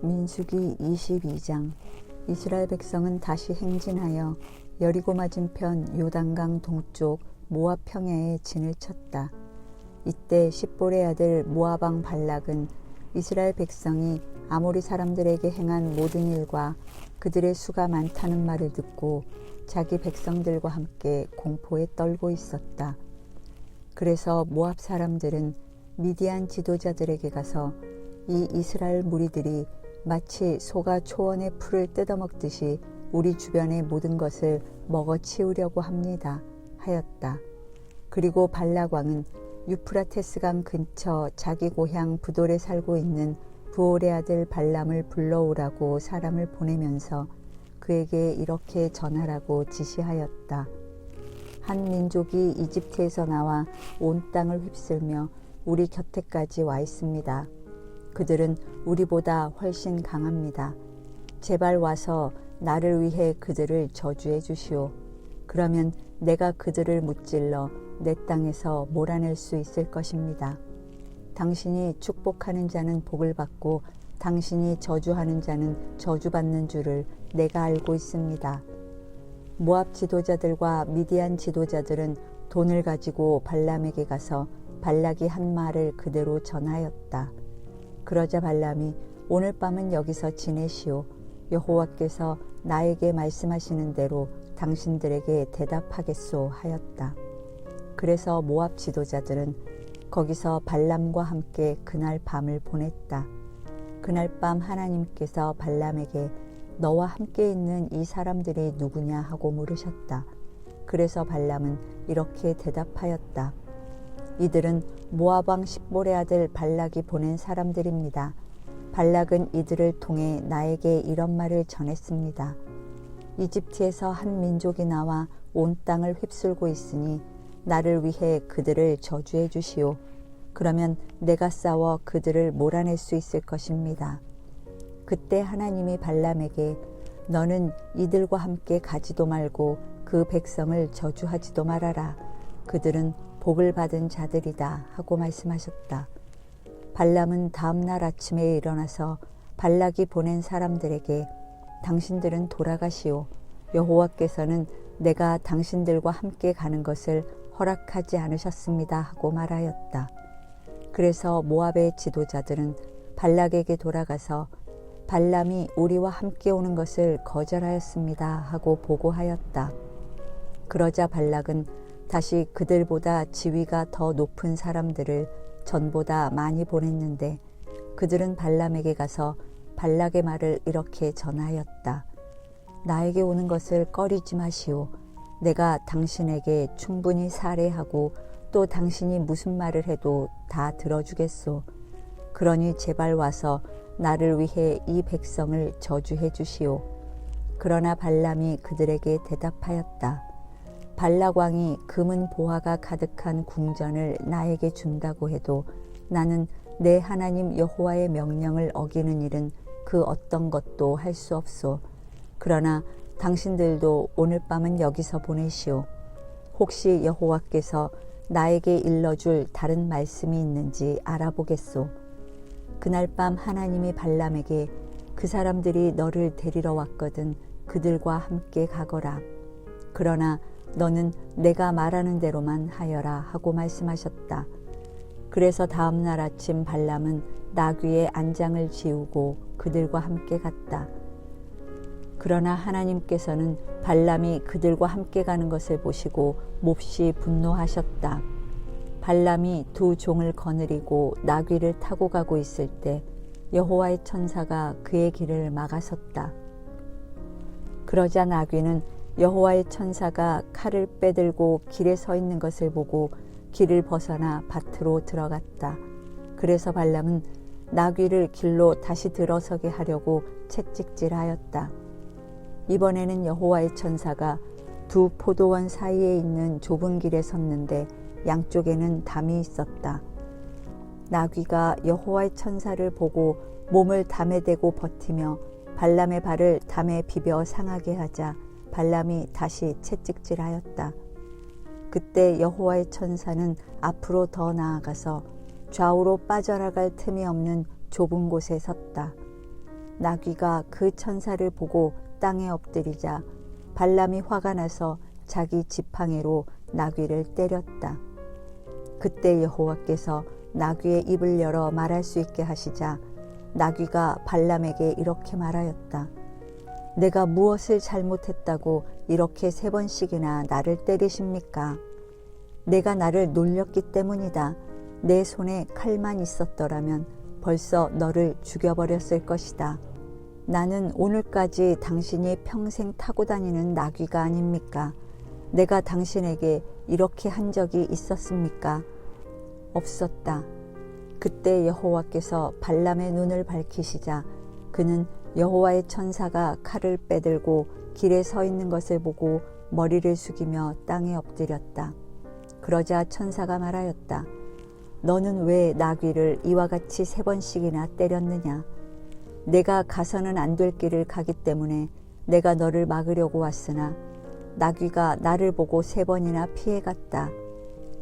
민수기 22장. 이스라엘 백성은 다시 행진하여 여리고 맞은편 요단강 동쪽 모압 평야에 진을 쳤다. 이때 십볼의 아들 모압 왕 발락은 이스라엘 백성이 아모리 사람들에게 행한 모든 일과 그들의 수가 많다는 말을 듣고 자기 백성들과 함께 공포에 떨고 있었다. 그래서 모압 사람들은 미디안 지도자들에게 가서 이 이스라엘 무리들이 마치 소가 초원의 풀을 뜯어먹듯이 우리 주변의 모든 것을 먹어치우려고 합니다 하였다. 그리고 발락 왕은 유프라테스강 근처 자기 고향 부돌에 살고 있는 부올의 아들 발람을 불러오라고 사람을 보내면서 그에게 이렇게 전하라고 지시하였다. 한 민족이 이집트에서 나와 온 땅을 휩쓸며 우리 곁에까지 와 있습니다. 그들은 우리보다 훨씬 강합니다. 제발 와서 나를 위해 그들을 저주해 주시오. 그러면 내가 그들을 무찔러 내 땅에서 몰아낼 수 있을 것입니다. 당신이 축복하는 자는 복을 받고 당신이 저주하는 자는 저주받는 줄을 내가 알고 있습니다. 모압 지도자들과 미디안 지도자들은 돈을 가지고 발람에게 가서 발락이 한 말을 그대로 전하였다. 그러자 발람이 오늘 밤은 여기서 지내시오. 여호와께서 나에게 말씀하시는 대로 당신들에게 대답하겠소 하였다. 그래서 모압 지도자들은 거기서 발람과 함께 그날 밤을 보냈다. 그날 밤 하나님께서 발람에게 너와 함께 있는 이 사람들이 누구냐 하고 물으셨다. 그래서 발람은 이렇게 대답하였다. 이들은 모압 왕 십볼의 아들 발락이 보낸 사람들입니다. 발락은 이들을 통해 나에게 이런 말을 전했습니다. 이집트에서 한 민족이 나와 온 땅을 휩쓸고 있으니 나를 위해 그들을 저주해 주시오. 그러면 내가 싸워 그들을 몰아낼 수 있을 것입니다. 그때 하나님이 발람에게 너는 이들과 함께 가지도 말고 그 백성을 저주하지도 말아라. 그들은 복을 받은 자들이다 하고 말씀하셨다. 발람은 다음 날 아침에 일어나서 발락이 보낸 사람들에게 당신들은 돌아가시오. 여호와께서는 내가 당신들과 함께 가는 것을 허락하지 않으셨습니다 하고 말하였다. 그래서 모압의 지도자들은 발락에게 돌아가서 발람이 우리와 함께 오는 것을 거절하였습니다 하고 보고하였다. 그러자 발락은 다시 그들보다 지위가 더 높은 사람들을 전보다 많이 보냈는데 그들은 발람에게 가서 발락의 말을 이렇게 전하였다. 나에게 오는 것을 꺼리지 마시오. 내가 당신에게 충분히 살해하고 또 당신이 무슨 말을 해도 다 들어주겠소. 그러니 제발 와서 나를 위해 이 백성을 저주해 주시오. 그러나 발람이 그들에게 대답하였다. 발락 왕이 금은 보화가 가득한 궁전을 나에게 준다고 해도 나는 내 하나님 여호와의 명령을 어기는 일은 그 어떤 것도 할 수 없소. 그러나 당신들도 오늘 밤은 여기서 보내시오. 혹시 여호와께서 나에게 일러줄 다른 말씀이 있는지 알아보겠소. 그날 밤 하나님이 발람에게 그 사람들이 너를 데리러 왔거든 그들과 함께 가거라. 그러나 너는 내가 말하는 대로만 하여라 하고 말씀하셨다. 그래서 다음 날 아침 발람은 나귀의 안장을 지우고 그들과 함께 갔다. 그러나 하나님께서는 발람이 그들과 함께 가는 것을 보시고 몹시 분노하셨다. 발람이 두 종을 거느리고 나귀를 타고 가고 있을 때 여호와의 천사가 그의 길을 막아섰다. 그러자 나귀는 여호와의 천사가 칼을 빼들고 길에 서 있는 것을 보고 길을 벗어나 밭으로 들어갔다. 그래서 발람은 나귀를 길로 다시 들어서게 하려고 채찍질하였다. 이번에는 여호와의 천사가 두 포도원 사이에 있는 좁은 길에 섰는데 양쪽에는 담이 있었다. 나귀가 여호와의 천사를 보고 몸을 담에 대고 버티며 발람의 발을 담에 비벼 상하게 하자 발람이 다시 채찍질하였다. 그때 여호와의 천사는 앞으로 더 나아가서 좌우로 빠져나갈 틈이 없는 좁은 곳에 섰다. 나귀가 그 천사를 보고 땅에 엎드리자 발람이 화가 나서 자기 지팡이로 나귀를 때렸다. 그때 여호와께서 나귀의 입을 열어 말할 수 있게 하시자 나귀가 발람에게 이렇게 말하였다. 내가 무엇을 잘못했다고 이렇게 3번씩이나 나를 때리십니까? 내가 나를 놀렸기 때문이다. 내 손에 칼만 있었더라면 벌써 너를 죽여버렸을 것이다. 나는 오늘까지 당신이 평생 타고 다니는 나귀가 아닙니까? 내가 당신에게 이렇게 한 적이 있었습니까? 없었다. 그때 여호와께서 발람의 눈을 밝히시자 그는 여호와의 천사가 칼을 빼들고 길에 서 있는 것을 보고 머리를 숙이며 땅에 엎드렸다. 그러자 천사가 말하였다. 너는 왜 나귀를 이와 같이 3번씩이나 때렸느냐? 내가 가서는 안 될 길을 가기 때문에 내가 너를 막으려고 왔으나 나귀가 나를 보고 3번이나 피해갔다.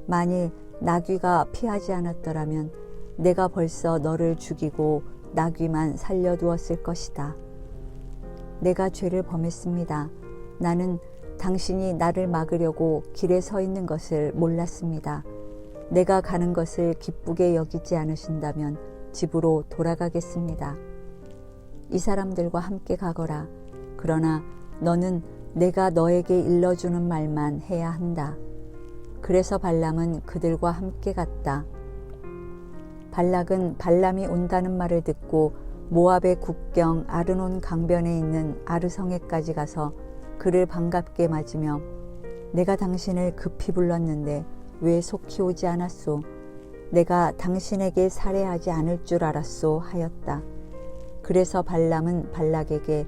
만일 나귀가 피하지 않았더라면 내가 벌써 너를 죽이고 나귀만 살려두었을 것이다. 내가 죄를 범했습니다. 나는 당신이 나를 막으려고 길에 서 있는 것을 몰랐습니다. 내가 가는 것을 기쁘게 여기지 않으신다면 집으로 돌아가겠습니다. 이 사람들과 함께 가거라. 그러나 너는 내가 너에게 일러주는 말만 해야 한다. 그래서 발람은 그들과 함께 갔다. 발락은 발람이 온다는 말을 듣고 모압의 국경 아르논 강변에 있는 아르성에까지 가서 그를 반갑게 맞으며 내가 당신을 급히 불렀는데 왜 속히 오지 않았소? 내가 당신에게 살해하지 않을 줄 알았소 하였다. 그래서 발람은 발락에게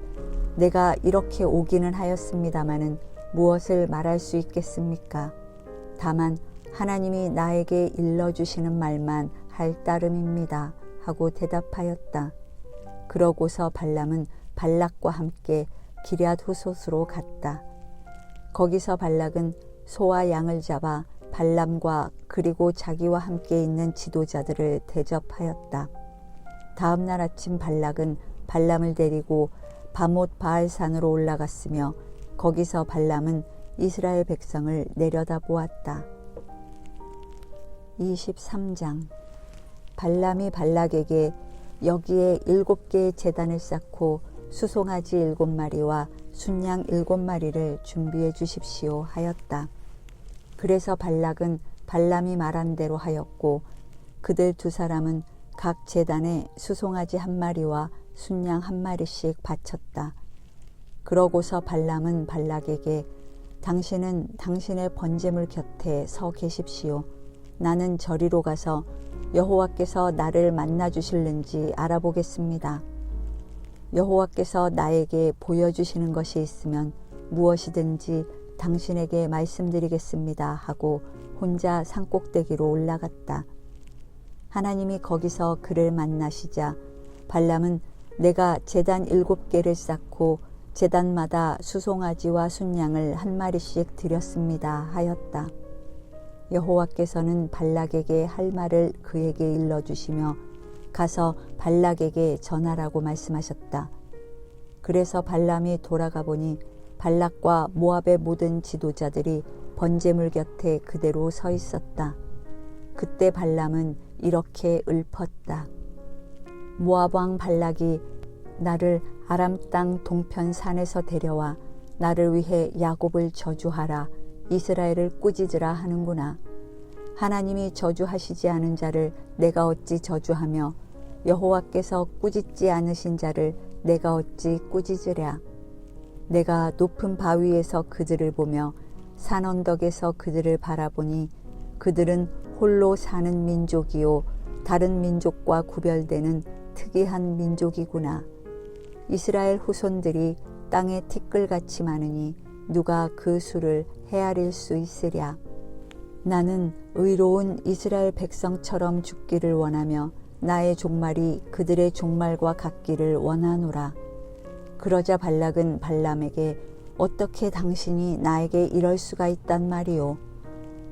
내가 이렇게 오기는 하였습니다마는 무엇을 말할 수 있겠습니까? 다만 하나님이 나에게 일러주시는 말만 할 따름입니다 하고 대답하였다. 그러고서 발람은 발락과 함께 기럇 후솥으로 갔다. 거기서 발락은 소와 양을 잡아 발람과 그리고 자기와 함께 있는 지도자들을 대접하였다. 다음 날 아침 발락은 발람을 데리고 바못 바알산으로 올라갔으며 거기서 발람은 이스라엘 백성을 내려다보았다. 23장 발람이 발락에게 여기에 7개의 제단을 쌓고 수송아지 7마리와 순양 7마리를 준비해 주십시오 하였다. 그래서 발락은 발람이 말한 대로 하였고 그들 2사람은 각 제단에 수송아지 1마리와 순양 1마리씩 바쳤다. 그러고서 발람은 발락에게 당신은 당신의 번제물 곁에 서 계십시오. 나는 저리로 가서 여호와께서 나를 만나 주실는지 알아보겠습니다. 여호와께서 나에게 보여주시는 것이 있으면 무엇이든지 당신에게 말씀드리겠습니다 하고 혼자 산꼭대기로 올라갔다. 하나님이 거기서 그를 만나시자 발람은 내가 제단 7개를 쌓고 제단마다 수송아지와 순양을 1마리씩 드렸습니다 하였다. 여호와께서는 발락에게 할 말을 그에게 일러주시며 가서 발락에게 전하라고 말씀하셨다. 그래서 발람이 돌아가 보니 발락과 모압의 모든 지도자들이 번제물 곁에 그대로 서 있었다. 그때 발람은 이렇게 읊었다. 모압 왕 발락이 나를 아람 땅 동편 산에서 데려와 나를 위해 야곱을 저주하라, 이스라엘을 꾸짖으라 하는구나. 하나님이 저주하시지 않은 자를 내가 어찌 저주하며 여호와께서 꾸짖지 않으신 자를 내가 어찌 꾸짖으랴. 내가 높은 바위에서 그들을 보며 산 언덕에서 그들을 바라보니 그들은 홀로 사는 민족이요 다른 민족과 구별되는 특이한 민족이구나. 이스라엘 후손들이 땅에 티끌같이 많으니 누가 그 수를 헤아릴 수 있으랴. 나는 의로운 이스라엘 백성처럼 죽기를 원하며 나의 종말이 그들의 종말과 같기를 원하노라. 그러자 발락은 발람에게 어떻게 당신이 나에게 이럴 수가 있단 말이오.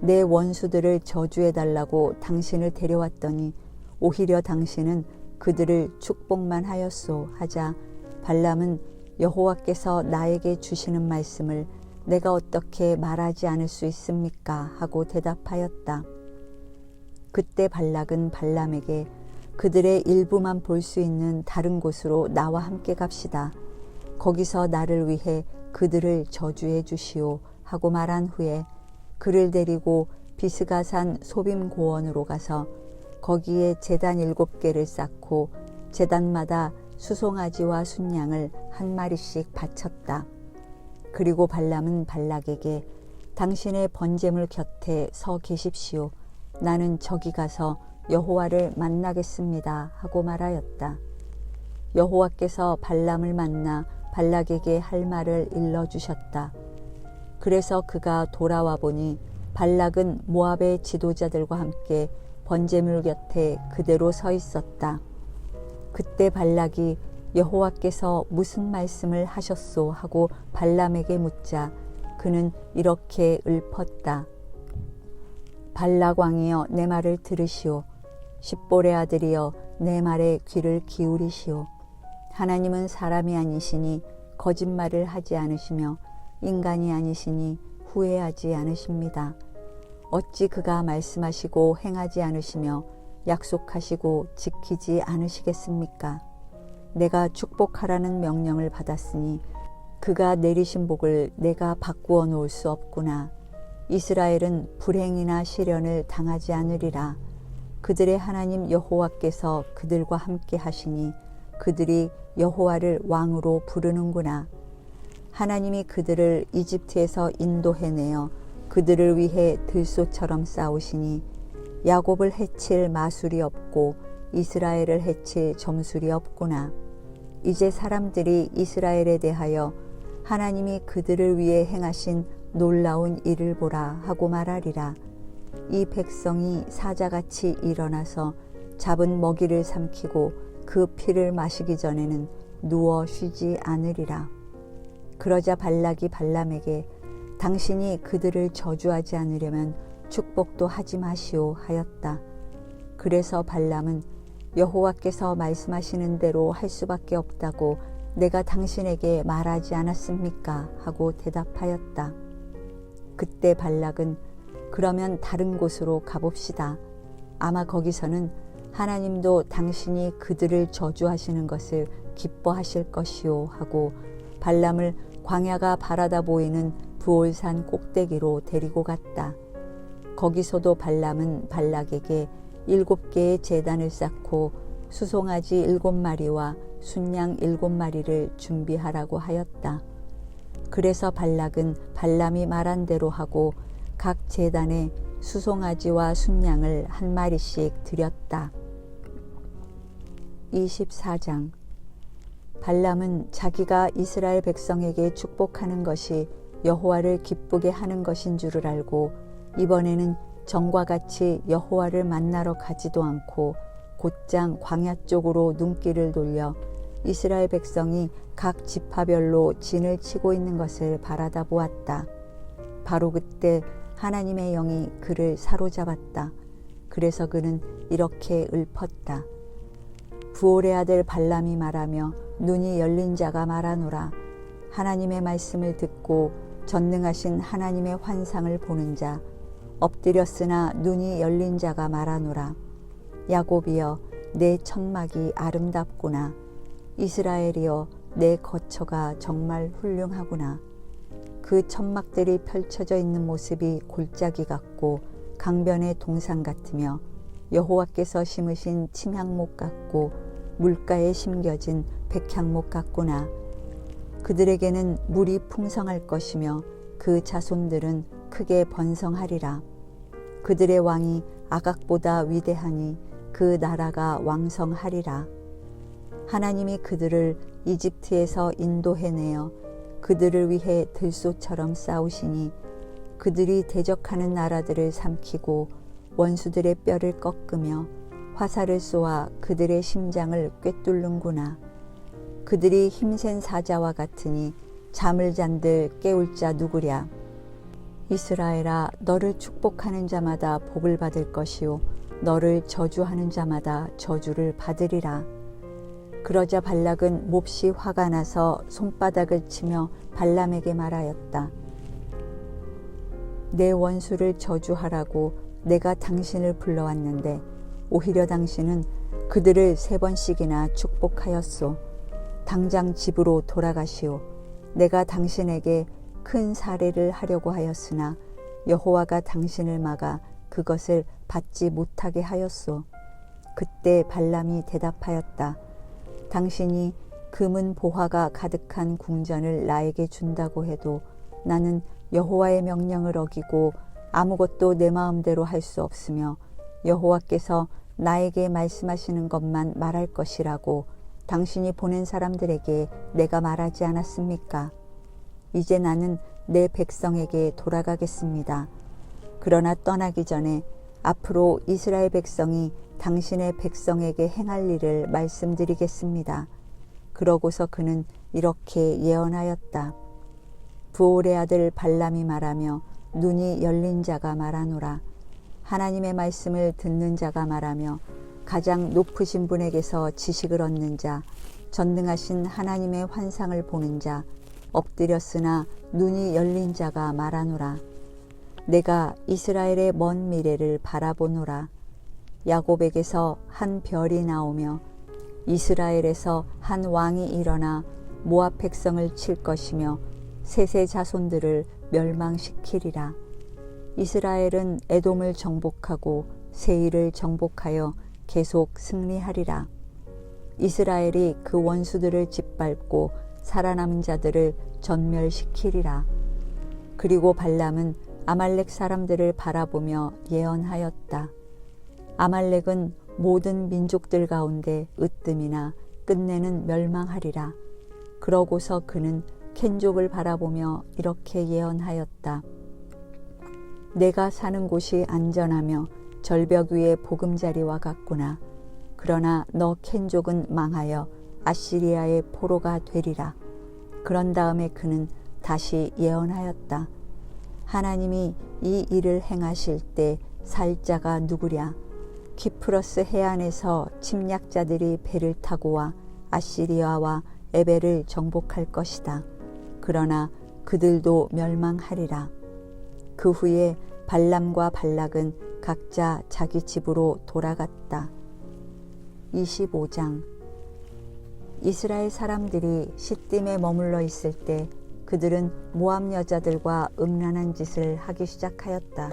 내 원수들을 저주해달라고 당신을 데려왔더니 오히려 당신은 그들을 축복만 하였소 하자 발람은 여호와께서 나에게 주시는 말씀을 내가 어떻게 말하지 않을 수 있습니까? 하고 대답하였다. 그때 발락은 발람에게 그들의 일부만 볼 수 있는 다른 곳으로 나와 함께 갑시다. 거기서 나를 위해 그들을 저주해 주시오 하고 말한 후에 그를 데리고 비스가산 소빔 고원으로 가서 거기에 제단 7개를 쌓고 제단마다 수송아지와 순양을 한 마리씩 바쳤다. 그리고 발람은 발락에게 당신의 번제물 곁에 서 계십시오. 나는 저기 가서 여호와를 만나겠습니다 하고 말하였다. 여호와께서 발람을 만나 발락에게 할 말을 일러주셨다. 그래서 그가 돌아와 보니 발락은 모압의 지도자들과 함께 번제물 곁에 그대로 서 있었다. 그때 발락이 여호와께서 무슨 말씀을 하셨소 하고 발람에게 묻자 그는 이렇게 읊었다. 발락 왕이여 내 말을 들으시오. 십볼의 아들이여 내 말에 귀를 기울이시오. 하나님은 사람이 아니시니 거짓말을 하지 않으시며 인간이 아니시니 후회하지 않으십니다. 어찌 그가 말씀하시고 행하지 않으시며 약속하시고 지키지 않으시겠습니까? 내가 축복하라는 명령을 받았으니 그가 내리신 복을 내가 바꾸어 놓을 수 없구나. 이스라엘은 불행이나 시련을 당하지 않으리라. 그들의 하나님 여호와께서 그들과 함께 하시니 그들이 여호와를 왕으로 부르는구나. 하나님이 그들을 이집트에서 인도해내어 그들을 위해 들소처럼 싸우시니 야곱을 해칠 마술이 없고 이스라엘을 해칠 점술이 없구나. 이제 사람들이 이스라엘에 대하여 하나님이 그들을 위해 행하신 놀라운 일을 보라 하고 말하리라. 이 백성이 사자같이 일어나서 잡은 먹이를 삼키고 그 피를 마시기 전에는 누워 쉬지 않으리라. 그러자 발락이 발람에게 당신이 그들을 저주하지 않으려면 축복도 하지 마시오 하였다. 그래서 발람은 여호와께서 말씀하시는 대로 할 수밖에 없다고 내가 당신에게 말하지 않았습니까? 하고 대답하였다. 그때 발락은 그러면 다른 곳으로 가봅시다. 아마 거기서는 하나님도 당신이 그들을 저주하시는 것을 기뻐하실 것이오 하고 발람을 광야가 바라다 보이는 부올산 꼭대기로 데리고 갔다. 거기서도 발람은 발락에게 7개의 제단을 쌓고 수송아지 7마리와 순양 7마리를 준비하라고 하였다. 그래서 발락은 발람이 말한 대로 하고 각 제단에 수송아지와 순양을 한 마리씩 드렸다. 24장. 발람은 자기가 이스라엘 백성에게 축복하는 것이 여호와를 기쁘게 하는 것인 줄을 알고 이번에는 전과 같이 여호와를 만나러 가지도 않고 곧장 광야 쪽으로 눈길을 돌려 이스라엘 백성이 각 지파별로 진을 치고 있는 것을 바라다 보았다. 바로 그때 하나님의 영이 그를 사로잡았다. 그래서 그는 이렇게 읊었다. 부올의 아들 발람이 말하며 눈이 열린 자가 말하노라. 하나님의 말씀을 듣고 전능하신 하나님의 환상을 보는 자, 엎드렸으나 눈이 열린 자가 말하노라. 야곱이여 내 천막이 아름답구나. 이스라엘이여 내 거처가 정말 훌륭하구나. 그 천막들이 펼쳐져 있는 모습이 골짜기 같고 강변의 동산 같으며 여호와께서 심으신 침향목 같고 물가에 심겨진 백향목 같구나. 그들에게는 물이 풍성할 것이며 그 자손들은 크게 번성하리라. 그들의 왕이 아각보다 위대하니 그 나라가 왕성하리라. 하나님이 그들을 이집트에서 인도해내어 그들을 위해 들소처럼 싸우시니 그들이 대적하는 나라들을 삼키고 원수들의 뼈를 꺾으며 화살을 쏘아 그들의 심장을 꿰뚫는구나. 그들이 힘센 사자와 같으니 잠을 잔들 깨울 자 누구랴. 이스라엘아, 너를 축복하는 자마다 복을 받을 것이요 너를 저주하는 자마다 저주를 받으리라. 그러자 발락은 몹시 화가 나서 손바닥을 치며 발람에게 말하였다. 내 원수를 저주하라고 내가 당신을 불러왔는데 오히려 당신은 그들을 3번씩이나 축복하였소. 당장 집으로 돌아가시오. 내가 당신에게 큰 사례를 하려고 하였으나 여호와가 당신을 막아 그것을 받지 못하게 하였소. 그때 발람이 대답하였다. 당신이 금은 보화가 가득한 궁전을 나에게 준다고 해도 나는 여호와의 명령을 어기고 아무것도 내 마음대로 할 수 없으며 여호와께서 나에게 말씀하시는 것만 말할 것이라고 당신이 보낸 사람들에게 내가 말하지 않았습니까? 이제 나는 내 백성에게 돌아가겠습니다. 그러나 떠나기 전에 앞으로 이스라엘 백성이 당신의 백성에게 행할 일을 말씀드리겠습니다. 그러고서 그는 이렇게 예언하였다. 부올의 아들 발람이 말하며 눈이 열린 자가 말하노라. 하나님의 말씀을 듣는 자가 말하며 가장 높으신 분에게서 지식을 얻는 자, 전능하신 하나님의 환상을 보는 자, 엎드렸으나 눈이 열린 자가 말하노라. 내가 이스라엘의 먼 미래를 바라보노라. 야곱에게서 한 별이 나오며 이스라엘에서 한 왕이 일어나 모압 백성을 칠 것이며 셋의 자손들을 멸망시키리라. 이스라엘은 에돔을 정복하고 세일을 정복하여 계속 승리하리라. 이스라엘이 그 원수들을 짓밟고 살아남은 자들을 전멸시키리라. 그리고 발람은 아말렉 사람들을 바라보며 예언하였다. 아말렉은 모든 민족들 가운데 으뜸이나 끝내는 멸망하리라. 그러고서 그는 켄족을 바라보며 이렇게 예언하였다. 내가 사는 곳이 안전하며 절벽 위의 보금자리와 같구나. 그러나 너 켄족은 망하여 아시리아의 포로가 되리라. 그런 다음에 그는 다시 예언하였다. 하나님이 이 일을 행하실 때 살 자가 누구랴. 키프러스 해안에서 침략자들이 배를 타고 와 아시리아와 에벨을 정복할 것이다. 그러나 그들도 멸망하리라. 그 후에 발람과 발락은 각자 자기 집으로 돌아갔다. 25장. 이스라엘 사람들이 시딤에 머물러 있을 때 그들은 모압 여자들과 음란한 짓을 하기 시작하였다.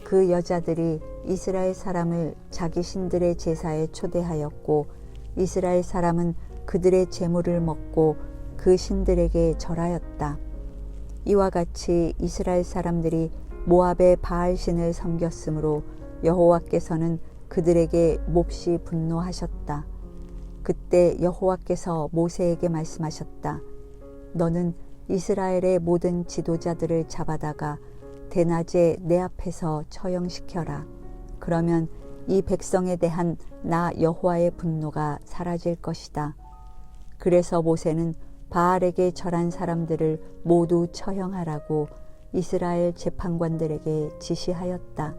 그 여자들이 이스라엘 사람을 자기 신들의 제사에 초대하였고 이스라엘 사람은 그들의 제물을 먹고 그 신들에게 절하였다. 이와 같이 이스라엘 사람들이 모압의 바알신을 섬겼으므로 여호와께서는 그들에게 몹시 분노하셨다. 그때 여호와께서 모세에게 말씀하셨다. 너는 이스라엘의 모든 지도자들을 잡아다가 대낮에 내 앞에서 처형시켜라. 그러면 이 백성에 대한 나 여호와의 분노가 사라질 것이다. 그래서 모세는 바알에게 절한 사람들을 모두 처형하라고 이스라엘 재판관들에게 지시하였다.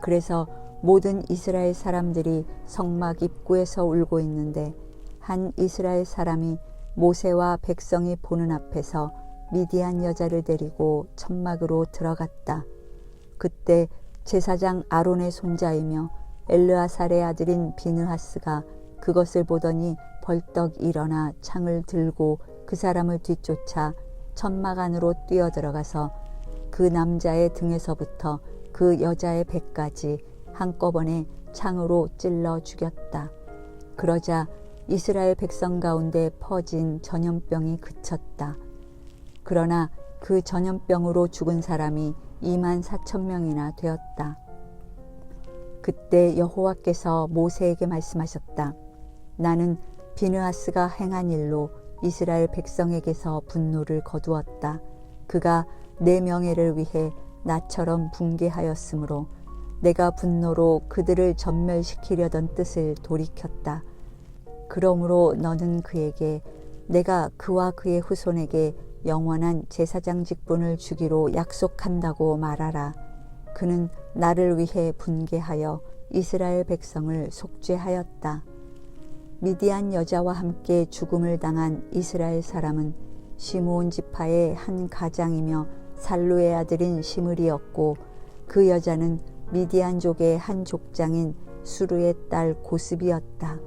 그래서 모든 이스라엘 사람들이 성막 입구에서 울고 있는데 한 이스라엘 사람이 모세와 백성이 보는 앞에서 미디안 여자를 데리고 천막으로 들어갔다. 그때 제사장 아론의 손자이며 엘르아살의 아들인 비느하스가 그것을 보더니 벌떡 일어나 창을 들고 그 사람을 뒤쫓아 천막 안으로 뛰어들어가서 그 남자의 등에서부터 그 여자의 배까지 한꺼번에 창으로 찔러 죽였다. 그러자 이스라엘 백성 가운데 퍼진 전염병이 그쳤다. 그러나 그 전염병으로 죽은 사람이 24,000명이나 되었다. 그때 여호와께서 모세에게 말씀하셨다. 나는 비느하스가 행한 일로 이스라엘 백성에게서 분노를 거두었다. 그가 내 명예를 위해 나처럼 붕괴하였으므로 내가 분노로 그들을 전멸시키려던 뜻을 돌이켰다. 그러므로 너는 그에게 내가 그와 그의 후손에게 영원한 제사장 직분을 주기로 약속한다고 말하라. 그는 나를 위해 분개하여 이스라엘 백성을 속죄하였다. 미디안 여자와 함께 죽음을 당한 이스라엘 사람은 시므온 지파의 한 가장이며 살루의 아들인 시므리였고, 그 여자는 미디안족의 한 족장인 수르의 딸 고스비였다.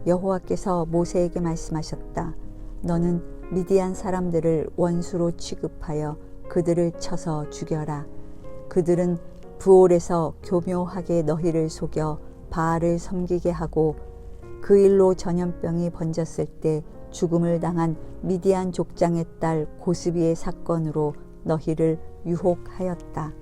여호와께서 모세에게 말씀하셨다. 너는 미디안 사람들을 원수로 취급하여 그들을 쳐서 죽여라. 그들은 부올에서 교묘하게 너희를 속여 바알을 섬기게 하고, 그 일로 전염병이 번졌을 때 죽음을 당한 미디안 족장의 딸 고스비의 사건으로 너희를 유혹하였다.